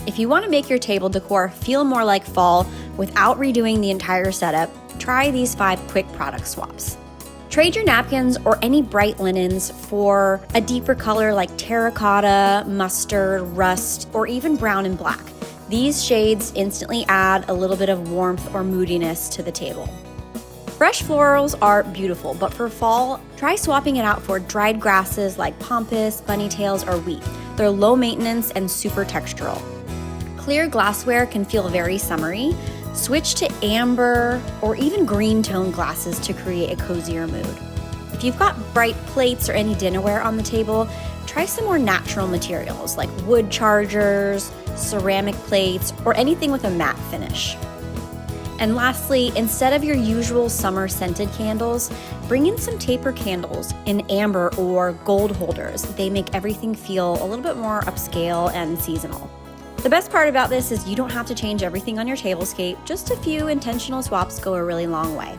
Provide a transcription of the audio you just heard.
If you want to make your table decor feel more like fall without redoing the entire setup, try these 5 quick product swaps. Trade your napkins or any bright linens for a deeper color like terracotta, mustard, rust, or even brown and black. These shades instantly add a little bit of warmth or moodiness to the table. Fresh florals are beautiful, but for fall, try swapping it out for dried grasses like pampas, bunnytails, or wheat. They're low maintenance and super textural. Clear glassware can feel very summery. Switch to amber or even green tone glasses to create a cozier mood. If you've got bright plates or any dinnerware on the table, try some more natural materials like wood chargers, ceramic plates, or anything with a matte finish. And lastly, instead of your usual summer scented candles, bring in some taper candles in amber or gold holders. They make everything feel a little bit more upscale and seasonal. The best part about this is you don't have to change everything on your tablescape. Just a few intentional swaps go a really long way.